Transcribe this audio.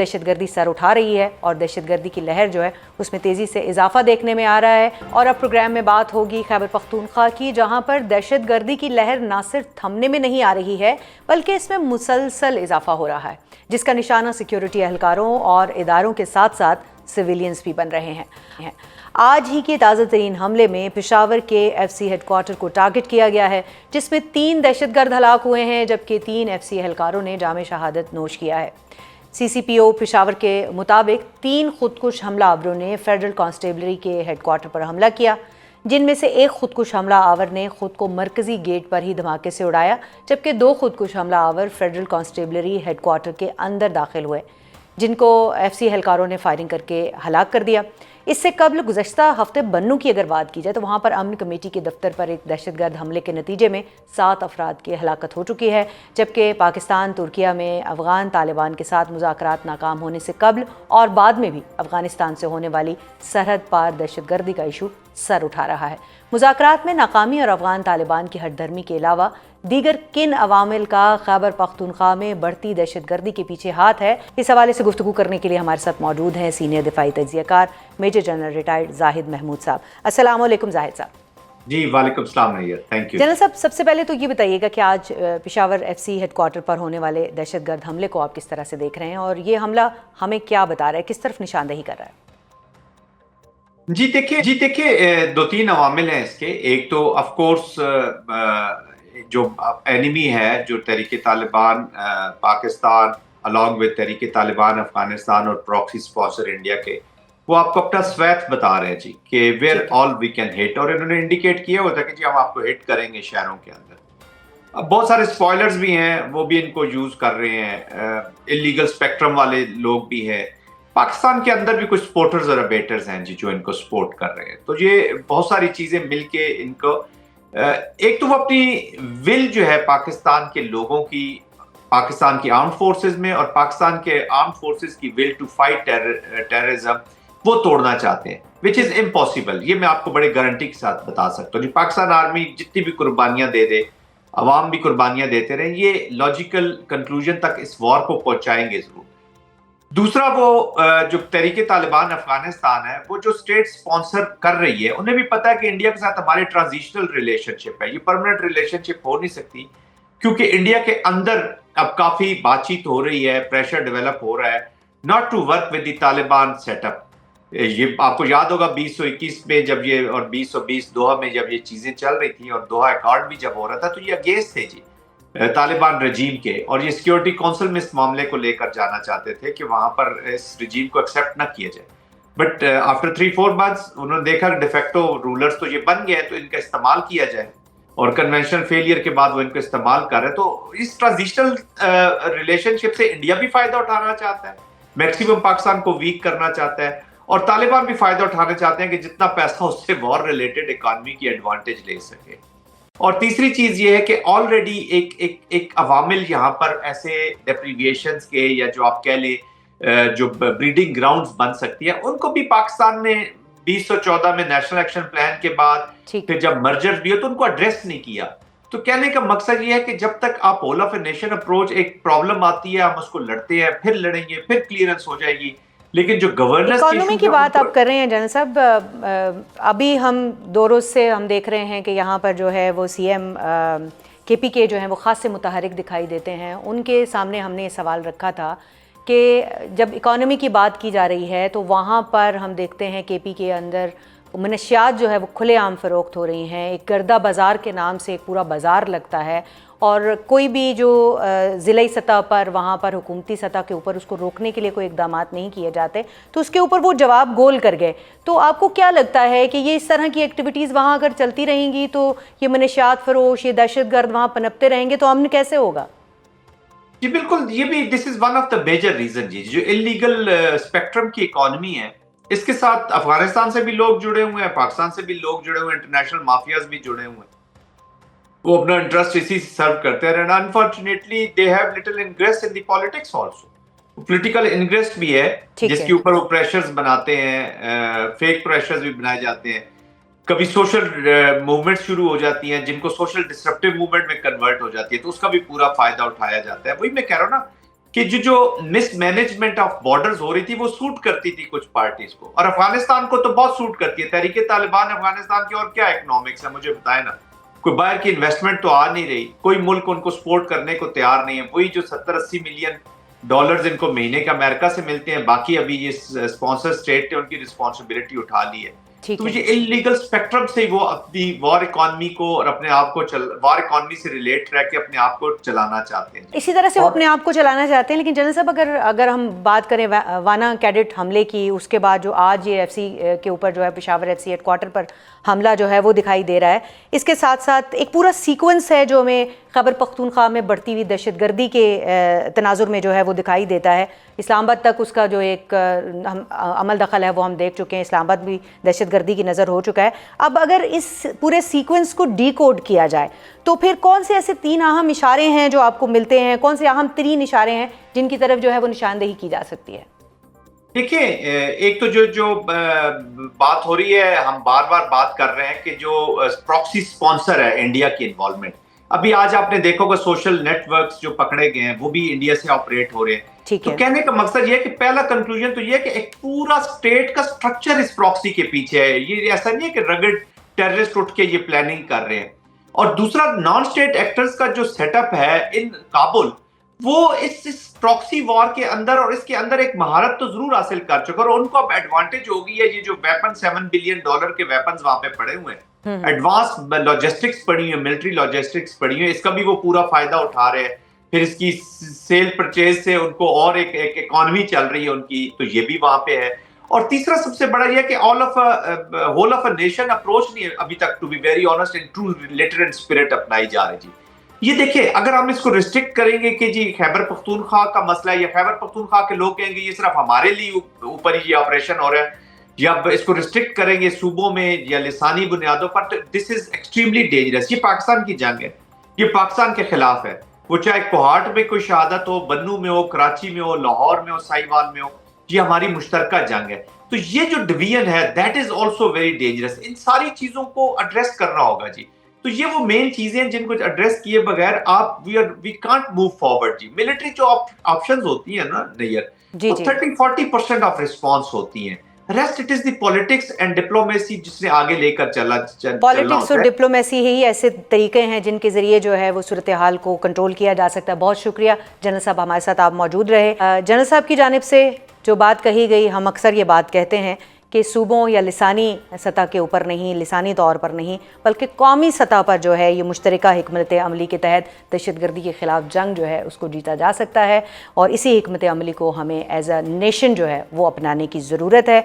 دہشت گردی سر اٹھا رہی ہے اور دہشت گردی کی لہر جو ہے اس میں تیزی سے اضافہ دیکھنے میں آ رہا ہے. اور اب پروگرام میں بات ہوگی خیبر پختونخوا کی، جہاں پر دہشت گردی کی لہر نہ صرف تھمنے میں نہیں آ رہی ہے بلکہ اس میں مسلسل اضافہ ہو رہا ہے، جس کا نشانہ سیکیورٹی اہلکاروں اور اداروں کے ساتھ ساتھ سویلینز بھی بن رہے ہیں. آج ہی کے تازہ ترین حملے میں پشاور کے ایف سی ہیڈ کوارٹر کو ٹارگٹ کیا گیا ہے، جس میں 3 دہشت گرد ہلاک ہوئے ہیں جبکہ 3 ایف سی اہلکاروں نے جام شہادت نوش کیا ہے. سی سی پی او پشاور کے مطابق 3 خودکش حملہ آوروں نے فیڈرل کانسٹیبلری کے ہیڈ کوارٹر پر حملہ کیا، جن میں سے ایک خودکش حملہ آور نے خود کو مرکزی گیٹ پر ہی دھماکے سے اڑایا، جبکہ 2 خودکش حملہ آور فیڈرل کانسٹیبلری ہیڈ کوارٹر کے اندر داخل ہوئے، جن کو ایف سی اہلکاروں نے فائرنگ کر کے ہلاک کر دیا. اس سے قبل گزشتہ ہفتے بنوں کی اگر بات کی جائے تو وہاں پر امن کمیٹی کے دفتر پر ایک دہشت گرد حملے کے نتیجے میں 7 افراد کی ہلاکت ہو چکی ہے، جبکہ پاکستان ترکیہ میں افغان طالبان کے ساتھ مذاکرات ناکام ہونے سے قبل اور بعد میں بھی افغانستان سے ہونے والی سرحد پار دہشت گردی کا ایشو سر اٹھا رہا ہے. مذاکرات میں ناکامی اور افغان طالبان کی ہٹ دھرمی کے علاوہ دیگر کن عوامل کا خیبر پختونخوا میں بڑھتی دہشت گردی کے پیچھے ہاتھ ہے؟ اس حوالے سے گفتگو کرنے کے لیے ہمارے ساتھ موجود ہیں سینئر دفاعی تجزیہ کار میجر جنرل ریٹائرڈ زاہد محمود صاحب. السلام علیکم زاہد صاحب. جی وعلیکم السلام. تھینک یو جنرل صاحب، سب سے پہلے تو یہ بتائیے گا کہ آج Peshawar F C headquarter پر ہونے والے دہشت گرد حملے کو آپ کس طرح سے دیکھ رہے ہیں اور یہ حملہ ہمیں کیا بتا رہا ہے، کس طرف نشاندہی کر رہا ہے؟ جی دیکھیے 2-3 عوامل ہیں اس کے. ایک تو آف کورس جو اینیمی ہے، جو تحریک طالبان پاکستان along with تحریک طالبان افغانستان اور پراکسی اسپانسر انڈیا کے، وہ آپ کو اپنا سویت بتا رہے ہیں جی کہ ویئر آل وی کین ہٹ، اور انہوں نے انڈیکیٹ کیا ہوتا ہے کہ جی ہم آپ کو ہٹ کریں گے شہروں کے اندر. اب بہت سارے اسپوائلرز بھی ہیں، وہ بھی ان کو یوز کر رہے ہیں، انلیگل اسپیکٹرم والے لوگ بھی ہیں. پاکستان کے اندر بھی کچھ سپورٹرز اور ابیٹرز ہیں جی جو ان کو سپورٹ کر رہے ہیں. تو یہ بہت ساری چیزیں مل کے ان کو ایک تو وہ اپنی ول جو ہے پاکستان کے لوگوں کی، پاکستان کی آرمڈ فورسز میں اور پاکستان کے آرمڈ فورسز کی ول ٹو فائٹ ٹیررزم، وہ توڑنا چاہتے ہیں، وچ از امپاسبل. یہ میں آپ کو بڑے گارنٹی کے ساتھ بتا سکتا ہوں. پاکستان آرمی جتنی بھی قربانیاں دے دے، عوام بھی قربانیاں دیتے رہے، یہ لاجیکل کنکلوژن تک اس وار کو پہنچائیں گے ضرور. دوسرا وہ جو تحریک طالبان افغانستان ہے، وہ جو اسٹیٹ سپانسر کر رہی ہے، انہیں بھی پتا ہے کہ انڈیا کے ساتھ ہمارے ٹرانزیشنل ریلیشن شپ ہے، یہ پرماننٹ ریلیشن شپ ہو نہیں سکتی، کیونکہ انڈیا کے اندر اب کافی بات چیت ہو رہی ہے، پریشر ڈیولپ ہو رہا ہے not to work with the Taliban set up. یہ آپ کو یاد ہوگا 2021 میں جب یہ، اور 2020 دوحہ میں جب یہ چیزیں چل رہی تھیں اور دوحہ ایکارڈ بھی جب ہو رہا تھا، تو یہ اگینسٹ تھے جی طالبان رجیم کے، اور یہ سیکیورٹی کونسل میں اس معاملے کو لے کر جانا چاہتے تھے کہ وہاں پر اس رجیم کو ایکسیپٹ نہ کیا جائے. بٹ آفٹر 3-4 months انہوں نے دیکھا کہ ڈیفیکٹو رولرز تو یہ بن گئے ہیں، تو ان کا استعمال کیا جائے، اور کنونشنل فیلئر کے بعد وہ ان کو استعمال کر رہے ہیں. تو اس ٹرانزیشنل ریلیشن شپ سے انڈیا بھی فائدہ اٹھانا چاہتا ہے، میکسیمم پاکستان کو ویک کرنا چاہتا ہے، اور طالبان بھی فائدہ اٹھانا چاہتے ہیں کہ جتنا پیسہ اس سے وار ریلیٹڈ اکانومی کی ایڈوانٹیج لے سکے. اور تیسری چیز یہ ہے کہ آلریڈی ایک عوامل یہاں پر ایسے ڈیپریویشنز کے، یا جو آپ کہہ لیں جو بریڈنگ گراؤنڈز بن سکتی ہیں، ان کو بھی پاکستان نے 2014 میں نیشنل ایکشن پلان کے بعد پھر جب مرجر بھی ہو تو ان کو ایڈریس نہیں کیا. تو کہنے کا مقصد یہ ہے کہ جب تک آپ whole of a nation approach, ایک پرابلم آتی ہے ہم اس کو لڑتے ہیں، پھر لڑیں گے، پھر کلیئرنس ہو جائے گی، لیکن جو گورننس اکانومی کی بات آپ کر رہے ہیں جنرل صاحب، ابھی ہم 2 روز سے ہم دیکھ رہے ہیں کہ یہاں پر جو ہے وہ سی ایم کے پی کے جو ہیں وہ خاص سے متحرک دکھائی دیتے ہیں. ان کے سامنے ہم نے یہ سوال رکھا تھا کہ جب اکانومی کی بات کی جا رہی ہے تو وہاں پر ہم دیکھتے ہیں کے پی کے اندر منشیات جو ہے وہ کھلے عام فروخت ہو رہی ہیں، ایک گردہ بازار کے نام سے ایک پورا بازار لگتا ہے، اور کوئی بھی جو ضلعی سطح پر، وہاں پر حکومتی سطح کے اوپر اس کو روکنے کے لیے کوئی اقدامات نہیں کیے جاتے، تو اس کے اوپر وہ جواب گول کر گئے. تو آپ کو کیا لگتا ہے کہ یہ اس طرح کی ایکٹیویٹیز وہاں اگر چلتی رہیں گی تو یہ منشیات فروش، یہ دہشت گرد وہاں پنپتے رہیں گے تو امن کیسے ہوگا؟ جی بالکل، یہ بھی this is one of the major reason جی، جو انلیگل اسپیکٹرم کی اکانومی ہے، اس کے ساتھ افغانستان سے بھی لوگ جڑے ہوئے ہیں، پاکستان سے بھی لوگ جڑے ہوئے ہیں، انٹرنیشنل مافیاز بھی جڑے ہوئے ہیں، وہ اپنا انٹرسٹ اسی سے سرو کرتے ہیں. And unfortunately they have little ingress in the politics also. Political ingress بھی ہے جس کے اوپر وہ پریشرز بناتے ہیں، فیک پریشرز بھی بنائے جاتے ہیں. کبھی سوشل موومنٹ شروع ہو جاتی ہیں جن کو سوشل ڈسرپٹیو موومنٹ میں کنورٹ ہو جاتی ہے، تو اس کا بھی پورا فائدہ اٹھایا جاتا ہے. وہی میں کہہ رہا ہوں نا کہ جو مس مینجمنٹ آف بارڈرز ہو رہی تھی وہ سوٹ کرتی تھی کچھ پارٹیز کو، اور افغانستان کو تو بہت سوٹ کرتی ہے. تحریک طالبان افغانستان کی اور کیا اکنامکس ہے مجھے بتائیں نا. کوئی باہر کی انویسٹمنٹ تو آ نہیں رہی، کوئی ملک ان کو سپورٹ کرنے کو تیار نہیں ہے. وہی جو 70-80 ملین ڈالرز ان کو مہینے کا امریکہ سے ملتے ہیں، باقی ابھی یہ اسپانسر اسٹیٹ نے ان کی رسپانسبلٹی اٹھا لی ہے. تو مجھے انلیگل اسپیکٹرم سے وہ اپنی وار اکانومی کو اور اپنے آپ کو وار اکانومی سے ریلیٹ رہ کے اپنے آپ کو چلانا چاہتے ہیں. اسی طرح سے وہ اپنے آپ کو چلانا چاہتے ہیں. لیکن جنرل صاحب اگر ہم بات کریں وانا کیڈٹ حملے کی، اس کے بعد جو آج یہ ایف سی کے اوپر جو ہے Peshawar F C headquarter پر حملہ جو ہے وہ دکھائی دے رہا ہے، اس کے ساتھ ساتھ ایک پورا سیکوینس ہے جو ہمیں خیبر پختونخوا میں بڑھتی ہوئی دہشت گردی کے تناظر میں جو ہے وہ دکھائی دیتا ہے. اسلام آباد تک اس کا جو ایک عمل دخل ہے وہ ہم دیکھ چکے ہیں، اسلام آباد بھی دہشت گردی کی نظر ہو چکا ہے. اب اگر اس پورے سیکوینس کو ڈی کوڈ کیا جائے تو پھر کون سے ایسے 3 اہم اشارے ہیں جو آپ کو ملتے ہیں، کون سے اہم 3 اشارے ہیں جن کی طرف جو ہے وہ نشاندہی کی جا سکتی ہے؟ دیکھیں، ایک تو جو بات ہو رہی ہے، ہم بار بار بات کر رہے ہیں کہ جو پراکسی سپانسر ہے انڈیا کی انوالومنٹ. ابھی آج آپ نے دیکھو کہ سوشل نیٹ ورکس جو پکڑے گئے ہیں وہ بھی انڈیا سے آپریٹ ہو رہے ہیں. تو کہنے کا مقصد یہ ہے کہ پہلا کنکلوژن تو یہ ہے کہ ایک پورا اسٹیٹ کا سٹرکچر اس پراکسی کے پیچھے ہے. یہ ایسا نہیں ہے کہ رگڈ ٹیررسٹ اٹھ کے یہ پلاننگ کر رہے ہیں. اور دوسرا، نان اسٹیٹ ایکٹرز کا جو سیٹ اپ ہے ان کابل، وہ اس پراکسی وار کے اندر اور اس کے اندر ایک مہارت تو ضرور حاصل کر چکا، اور ان کو اب ایڈوانٹیج ہو گئی ہے. یہ جو ویپن $7 بلین کے ویپنز وہاں پہ پڑے ہوئے ہیں، ایڈوانس لاجسٹکس پڑی ہوئی ہیں، ملٹری لاجسٹکس پڑی ہوئی ہیں، اس کا بھی وہ پورا فائدہ اٹھا رہے ہیں. پھر اس کی سیل پرچیز سے ان کو اور ایک اکانومی چل رہی ہے ان کی، تو یہ بھی وہاں پہ ہے. اور تیسرا سب سے بڑا یہ ہے کہ whole of a nation approach نہیں ہے ابھی تک، to be very honest, in true literal spirit اپنائی جا رہی. جی یہ دیکھیں، اگر ہم اس کو ریسٹرکٹ کریں گے کہ جی خیبر پختونخوا کا مسئلہ ہے، یا خیبر پختونخوا کے لوگ کہیں گے یہ صرف ہمارے لیے اوپر ہی یہ آپریشن ہو رہا ہے، یا اس کو ریسٹرکٹ کریں گے صوبوں میں یا لسانی بنیادوں پر، تو دس از ایکسٹریملی ڈینجرس. یہ پاکستان کی جنگ ہے، یہ پاکستان کے خلاف ہے. وہ چاہے کوہاٹ میں کوئی شہادت ہو، بنو میں ہو، کراچی میں ہو، لاہور میں ہو، سائیوال میں ہو، یہ ہماری مشترکہ جنگ ہے. تو یہ جو ڈویژن ہے that is also very dangerous. ان ساری چیزوں کو ایڈریس کرنا ہوگا جی. تو یہ وہ مین چیزیں ہیں جن کو ایڈریس کیے بغیر آپ وی کانٹ موو فارورڈ. جی ملٹری جو آپشنز ہوتی ہیں نا نیئر، وہ 30-40% آف رسپانس ہوتی ہیں. Rest it is the politics and diplomacy جس نے آگے لے کر چلنا. پالیٹکس اور ڈپلومیسی ہی ایسے طریقے ہیں جن کے ذریعے جو ہے وہ صورتحال کو کنٹرول کیا جا سکتا ہے. بہت شکریہ جنرل صاحب، ہمارے ساتھ آپ موجود رہے. جنرل صاحب کی جانب سے جو بات کہی گئی، ہم اکثر یہ بات کہتے ہیں کہ صوبوں یا لسانی سطح کے اوپر نہیں، لسانی طور پر نہیں، بلکہ قومی سطح پر جو ہے یہ مشترکہ حکمت عملی کے تحت دہشت گردی کے خلاف جنگ جو ہے اس کو جیتا جا سکتا ہے، اور اسی حکمت عملی کو ہمیں ایز اے نیشن جو ہے وہ اپنانے کی ضرورت ہے.